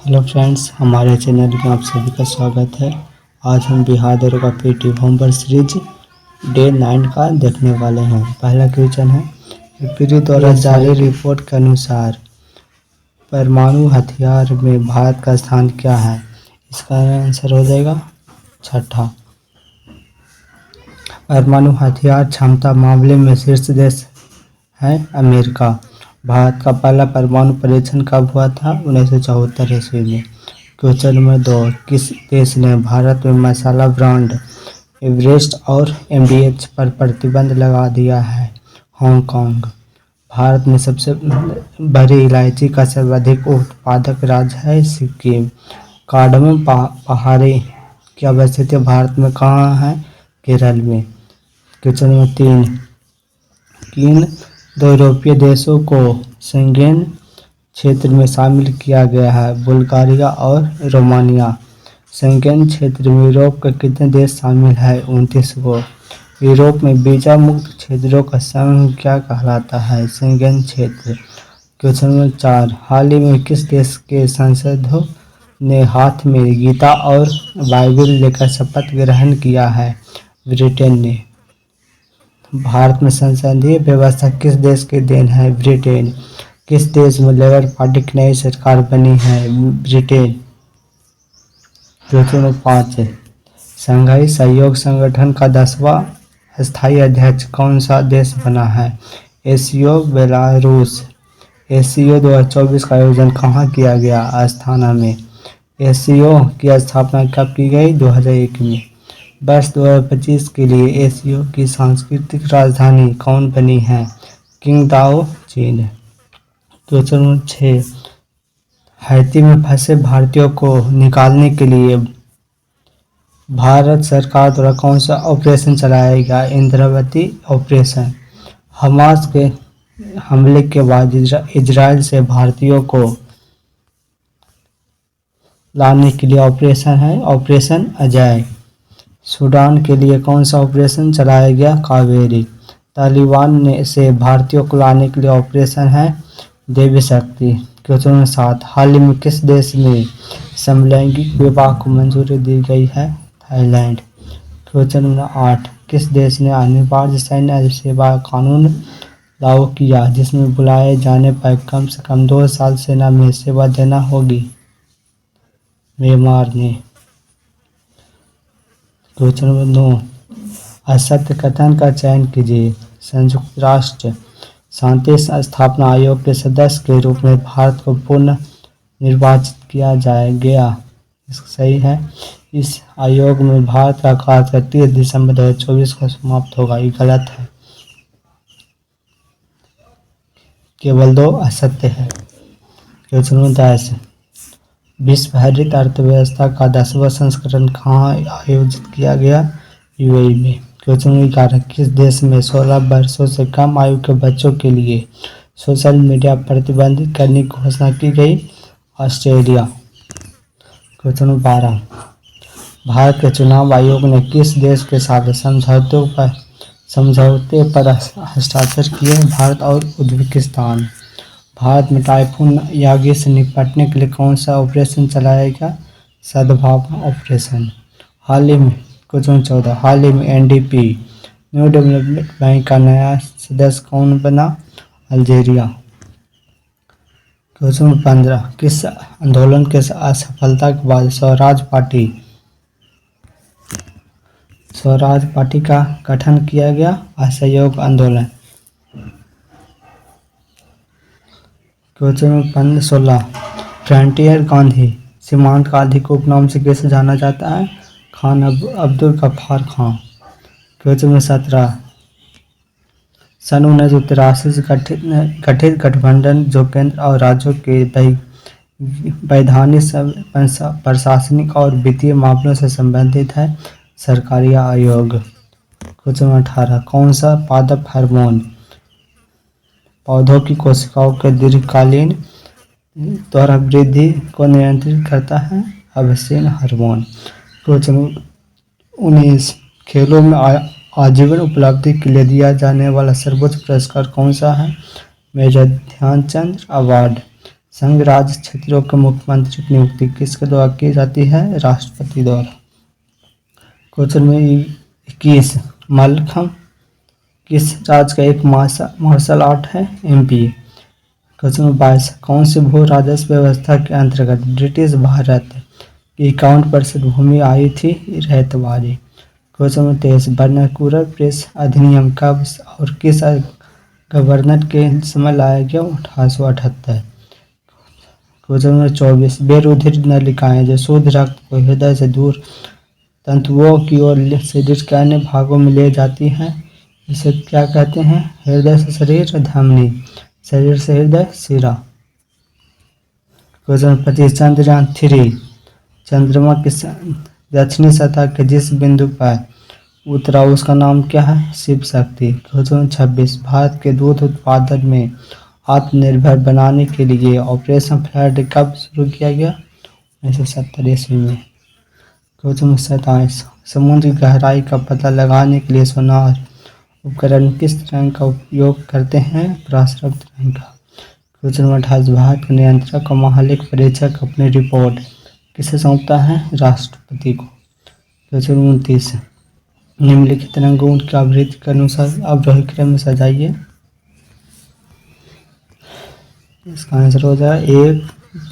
Hello friends, हमारे channel में आप सभी का स्वागत है। आज हम बिहार दरोगा पीटी होमवर्क सीरीज डे 9 का देखने वाले हैं। पहला क्वेश्चन है, पीटी द्वारा जारी रिपोर्ट के अनुसार परमाणु हथियार में भारत का स्थान क्या है? इसका आंसर हो जाएगा छठा। परमाणु हथियार क्षमता मामले में शीर्ष देश है अमेरिका। भारत का पहला परमाणु परीक्षण कब हुआ था? 1974 ईस्वी में। क्वेश्चन नंबर 2, किस देश ने भारत में मसाला ब्रांड एवरेस्ट और एमडीएच पर प्रतिबंध लगा दिया है? हांगकांग। भारत में सबसे बड़ी इलायची का सर्वाधिक उत्पादक राज्य है सिक्किम। कार्डमम पहाड़ी की अवस्थिति भारत में कहाँ है? केरल में। क्वेश्चन नंबर 3, किन दो यूरोपीय देशों को शेंगेन क्षेत्र में शामिल किया गया है? बुल्गारिया और रोमानिया। शेंगेन क्षेत्र में यूरोप के कितने देश शामिल हैं? 29 को। यूरोप में वीजा मुक्त क्षेत्रों का समूह क्या कहलाता है? शेंगेन क्षेत्र। क्वेश्चन नंबर 4, हाल ही में किस देश के सांसदों ने हाथ में गीता और बाइबिल लेकर शपथ ग्रहण किया है? ब्रिटेन ने। भारत में संसदीय व्यवस्था किस देश की देन है? ब्रिटेन। किस देश में लेबर पार्टी की नई सरकार बनी है? ब्रिटेन। क्वेश्चन नंबर 5, शंघाई सहयोग संगठन का 10वां स्थायी अध्यक्ष कौन सा देश बना है? एशियो बेलारूस। एशियो 2024 का आयोजन कहाँ किया गया? अस्थाना में। एशियो की स्थापना कब की गई? 2001 में। वर्ष 2025 के लिए एशियो की सांस्कृतिक राजधानी कौन बनी है? किंगदाओ, चीन। क्वेश्चन नंबर 6, हैती में फंसे भारतीयों को निकालने के लिए भारत सरकार द्वारा कौन सा ऑपरेशन चलाया गया? इंद्रावती ऑपरेशन। हमास के हमले के बाद इजराइल से भारतीयों को लाने के लिए ऑपरेशन है ऑपरेशन अजय। सूडान के लिए कौन सा ऑपरेशन चलाया गया? कावेरी। तालिबान ने से भारतीयों को लाने के लिए ऑपरेशन है देवी शक्ति। क्वेश्चन नंबर 7, हाल ही में किस देश में समलैंगिक विवाह को मंजूरी दी गई है? थाईलैंड। क्वेश्चन नंबर 8, किस देश ने अनिवार्य सैन्य सेवा कानून लागू किया जिसमें बुलाए जाने पर कम से कम 2 साल सेना में सेवा देना होगी? म्यांमार ने। क्वेश्चन नंबर 9, असत्य कथन का चयन कीजिए। संयुक्त राष्ट्र शांति स्थापना आयोग के सदस्य के रूप में भारत को पुनः निर्वाचित किया गया। इसका सही है। इस आयोग में भारत का कार्यकाल 30 दिसंबर 2024 को समाप्त होगा। ये गलत है, केवल 2 असत्य है। क्वेश्चन नंबर 10, विश्व हरित अर्थव्यवस्था का 10वां संस्करण कहाँ आयोजित किया गया? यूएई में। क्वेश्चन नंबर 11, किस देश में 16 वर्षों से कम आयु के बच्चों के लिए सोशल मीडिया प्रतिबंधित करने की घोषणा की गई? ऑस्ट्रेलिया। क्वेश्चन नंबर 12, भारत के चुनाव आयोग ने किस देश के साथ समझौते पर हस्ताक्षर किए? भारत और उज्बेकिस्तान। भारत में टाइफून यागी से निपटने के लिए कौन सा ऑपरेशन चलाया गया? सद्भावना ऑपरेशन। हाल ही में क्वेश्चन 14, हाल ही में एनडीपी न्यू डेवलपमेंट बैंक का नया सदस्य कौन बना? अल्जीरिया। क्वेश्चन 15, किस आंदोलन के असफलता के बाद स्वराज पार्टी का गठन किया गया? असहयोग आंदोलन। क्वेश्चन नंबर 16, फ्रंटियर गांधी सीमांत गांधी को उपनाम से कैसे जाना जाता है? खान अब्दुल गफ्फार खां। क्वेश्चन नंबर 17, सन 1983 से गठित गठबंधन जो केंद्र और राज्यों के वैधानिक प्रशासनिक और वित्तीय मामलों से संबंधित है? सरकारी आयोग। क्वेश्चन नंबर 18, कौन सा पादप हार्मोन पौधों की कोशिकाओं के दीर्घकालीन द्वारा वृद्धि को नियंत्रित करता है? अबसिन हार्मोन। क्वेश्चन 19, खेलों में आजीवन उपलब्धि के लिए दिया जाने वाला सर्वोच्च पुरस्कार कौन सा है? Major Dhyan Chand award. संघ राज्य क्षेत्रों के मुख्यमंत्री की नियुक्ति किसके द्वारा की जाती है? राष्ट्रपति द्वारा। क्वेश्चन में 21 मल्लखम्ब किस राज्य का एक मार्शल आर्ट है? एमपी। क्वेश्चन नंबर 22 कौन सी भू राजस्व व्यवस्था के अंतर्गत ब्रिटिश भारत की 51% भूमि आई थी रहतवारी? क्वेश्चन नंबर 23 वर्नाक्यूलर प्रेस अधिनियम कब और किस गवर्नर के समय लाया गया? 1878। क्वेश्चन नंबर 24 बेरुधिर नलिकाएं जो शुद्ध रक्त को हृदय से दूर तंतुओं की ओर शरीर के अन्य भागों में ले जाती हैं, इसे क्या कहते हैं? हृदय से शरीर धमनी, शरीर से हृदय शिरा। क्वेश्चन नंबर 25 चंद्रयान 3 चंद्रमा की दक्षिणी सतह के जिस बिंदु पर उतरा उसका नाम क्या है? शिव शक्ति। क्वेश्चन नंबर 26 भारत के दूध उत्पादन में आत्मनिर्भर बनाने के लिए ऑपरेशन फ्लड कब शुरू किया गया? 1970 ईस्वी में। क्वेश्चन नंबर 27 समुद्र की गहराई का पता लगाने के लिए सोनार उपकरण किस तरंग का उपयोग करते हैं? पराश्रव्य तरंग का। क्वेश्चन नंबर 28 भारत के नियंत्रक और महालेख परीक्षक अपनी रिपोर्ट किसे सौंपता है? राष्ट्रपति को। क्वेश्चन नंबर 29 निम्नलिखित रंगों की आवृत्ति के अनुसार अवरोही क्रम में सजाइए। इसका आंसर हो जाए 1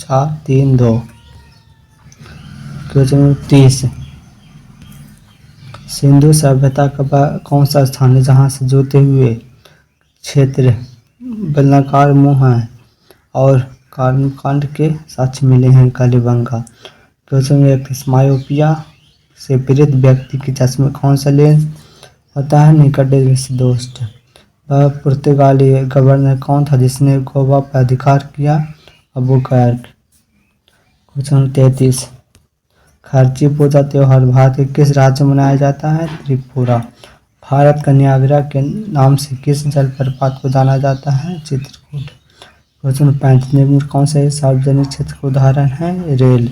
4 3 2। क्वेश्चन नंबर 30 सिंधु सभ्यता का कौन सा स्थान है जहाँ से जुड़ते हुए क्षेत्र बेलनाकार मुंह है और कर्मकांड के साक्ष्य मिले हैं? कालीबंगा। क्वेश्चन नंबर 31 मायोपिया से पीड़ित व्यक्ति के चश्मे कौन सा लेंस होता है? निकट दृष्टि दोष। वह पुर्तगाली गवर्नर कौन था जिसने गोवा पर अधिकार किया? अबुकर्क। क्वेश्चन नंबर 33 खर्ची पूजा त्योहार भारत के किस राज्य में मनाया जाता है? त्रिपुरा। भारत का नियाग्रा के नाम से किस जलप्रपात को जाना जाता है? चित्रकूट। क्वेश्चन 35 निम्न कौन से सार्वजनिक क्षेत्र का उदाहरण है? रेल।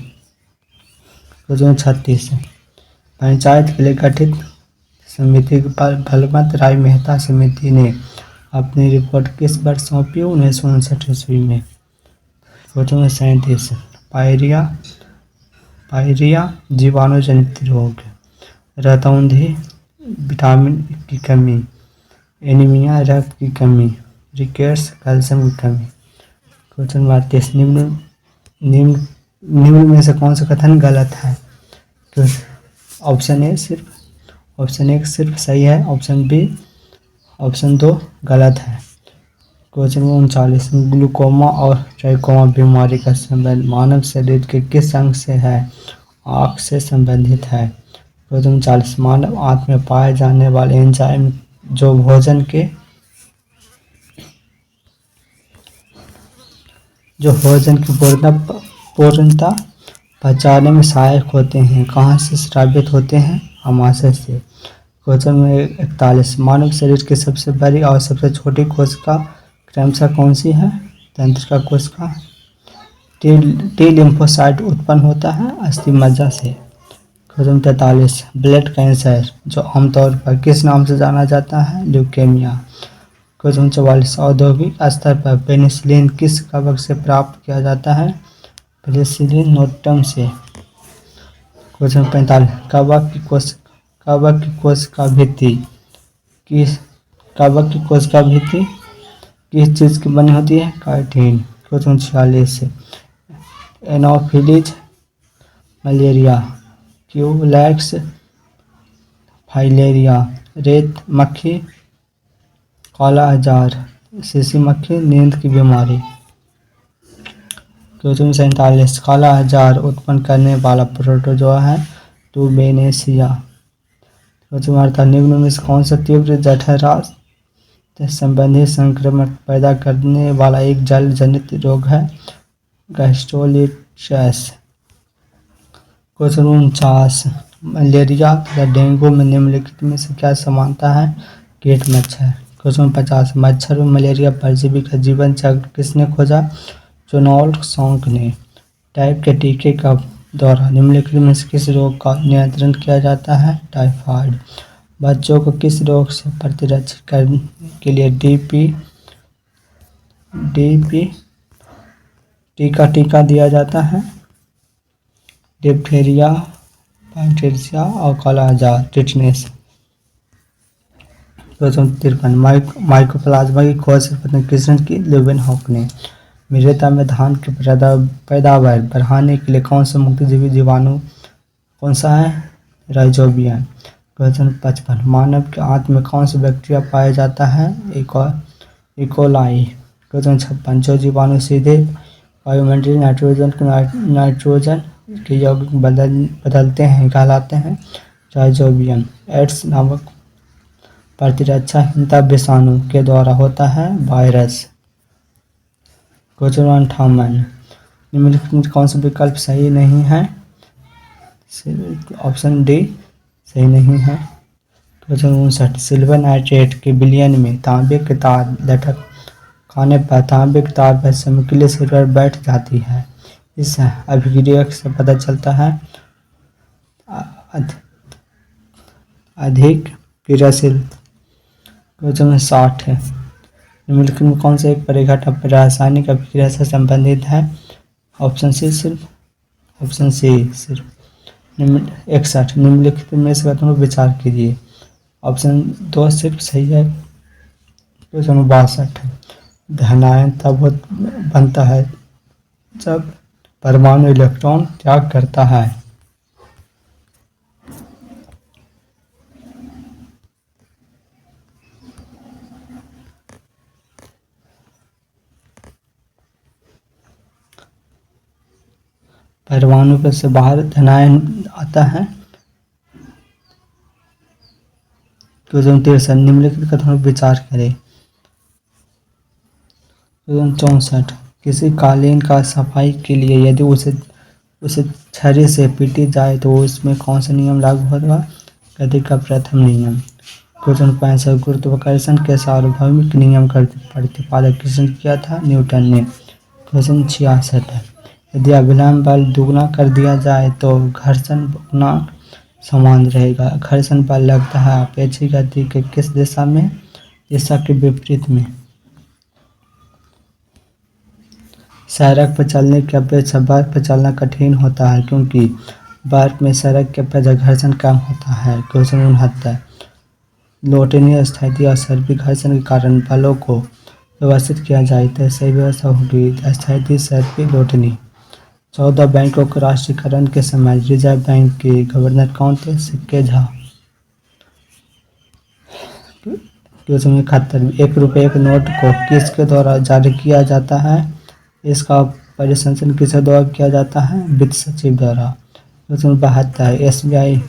क्वेश्चन 36 पंचायत के लिए गठित समिति भलमत राय मेहता समिति ने अपनी रिपोर्ट किस वर्ष सौंपी? 1959 ईस्वी में। क्वेश्चन 37 पायरिया जीवाणु जनित रोग, रतौंधी, विटामिन की कमी, एनीमिया रक्त की कमी, रिकेट्स कैल्शियम की कमी। क्वेश्चन 38 निम्न में से कौन सा कथन गलत है? तो ऑप्शन ए सिर्फ सही है, ऑप्शन 2 गलत है। क्वेश्चन 39 ग्लूकोमा और ट्राइकोमा बीमारी का संबंध मानव शरीर के किस अंग से है? आँख से संबंधित है। क्वेश्चन 40 मानव आंत में पाए जाने वाले एंजाइम जो भोजन की पूर्णता पचाने में सहायक होते हैं, कहाँ से स्रावित होते हैं? आमाशय से। क्वेश्चन में 41 मानव शरीर की सबसे बड़ी और सबसे छोटी कोशिका क्रमशः कौन सी है? तंत्रिका कोशिका। टी लिम्फोसाइट उत्पन्न होता है अस्थि मज्जा से। क्वेश्चन 43 ब्लड कैंसर जो आमतौर पर किस नाम से जाना जाता है? ल्यूकेमिया। क्वेश्चन 44 औद्योगिक स्तर पर पेनिसिलिन किस कवक से प्राप्त किया जाता है? पेनिसिलिन नोटम से। क्वेश्चन 45 कवक की कोशिका भित्ति किस चीज़ की बनी होती है? Chitin. Question 46 anopheles malaria, culex filaria, रेत मक्खी, काला अजार, सीसी मक्खी, नींद की बीमारी। क्वेश्चन 47 काला अजार उत्पन्न करने वाला प्रोटोजोआ है? ट्यूबेनेसिया। क्वेश्चन 48 निम्न में से कौन सा तीव्र जठरांत संबंधी संक्रमण पैदा करने वाला एक जल जनित रोग है? गैस्ट्रोलिटिस। क्वेश्चन 49 मलेरिया तथा डेंगू में निम्नलिखित में से क्या समानता है? कीट मच्छर। क्वेश्चन 50 मच्छर में मलेरिया परजीवी का जीवन चक्र किसने खोजा? जोनाल्ड सॉन्क ने। टाइप के टीके का द्वारा निम्नलिखित में से किस रोग का नियंत्रण किया जाता है? टाइफाइड। बच्चों को किस रोग से प्रतिरक्षित करने के लिए डीपी टीका दिया जाता है? डिप्थीरिया, बैक्टीरिया और काला आजार, टिटनेस। 253 माइकोप्लाज्मा की खोज सर्वप्रथम किसने की? लेeuwenhoek ने। मृदा में धान की पैदावार बढ़ाने के लिए कौन सा मुक्तजीवी जीवाणु कौन सा है? राइजोबियम। 55 मानव के आंत में कौन सा बैक्टीरिया पाया जाता है? इकोलाई। 56 जो जीवाणु सीधे वायुमंडलीय नाइट्रोजन के यौगिक बदलते हैं कहलाते हैं? राइजोबियम। एड्स नामक प्रतिरक्षाहीनता विषाणु के द्वारा होता है? वायरस। 58 निम्नलिखित में कौन सा विकल्प सही नहीं है? ऑप्शन डी सही नहीं है। 59 सिल्वर नाइट्रेट के विलयन में तांबे के तार लटक खाने पर तांबे की तार पर समय के लिए सिर पर बैठ जाती है। इस अभिक्रिया से पता चलता है अधिक क्रियाशील। 60 है निम्नलिखित में कौन सा एक परिघटक रासायनिक अभिक्रिया से संबंधित है? ऑप्शन सी सिर्फ। 61 निम्नलिखित में से कथनों पर विचार कीजिए। ऑप्शन 2 सिर्फ सही है। 62 धनायन तब बनता है जब परमाणु इलेक्ट्रॉन त्याग करता है। परमाणु पर से बाहर धनायन आता है। 63 निम्नलिखित कथनों पर विचार करें। 64 किसी कालीन का सफाई के लिए यदि उसे छड़ी से पीटी जाए तो उसमें कौन सा नियम लागू होगा? गति का प्रथम नियम। 65 गुरुत्वाकर्षण के सार्वभौमिक नियम का प्रतिपादन किसने किया था? न्यूटन ने। 66 यदि अभिलंब बल दुगना कर दिया जाए तो घर्षण गुणांक समान रहेगा। घर्षण बल लगता है अपेक्षित गति के किस दिशा में? दिशा के विपरीत में। सड़क पर चलने की अपेक्षा बर्फ पर चलना कठिन होता है क्योंकि बर्फ में सड़क के अपेक्षा घर्षण कम होता है। 69 लोटनी स्थिति और सर्पी घर्षण के कारण बलों को व्यवस्थित किया जाए तो सही व्यवस्था होगी स्थिति सर्पी लोटनी। 14 बैंकों के राष्ट्रीयकरण के समय रिजर्व बैंक के गवर्नर कौन थे? सिक्के झा। 71 एक रुपये के नोट को किसके द्वारा जारी किया जाता है? इसका परिसंचरण किसके द्वारा किया जाता है? वित्त सचिव द्वारा। 72 SBI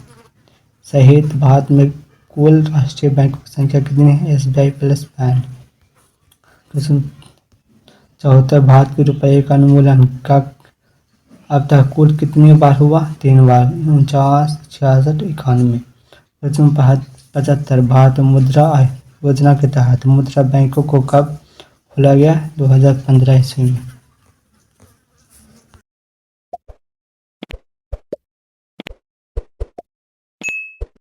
सहित भारत में कुल राष्ट्रीय बैंकों की संख्या कितनी है? SBI plus bank. 74 भारत के रुपये का उन्मूलन का अब तक कुल कितनी बार हुआ? 3 बार। 49, 66, 91। 75 भारत मुद्रा योजना के तहत मुद्रा बैंकों को कब खोला गया? 2015 ईस्वी में।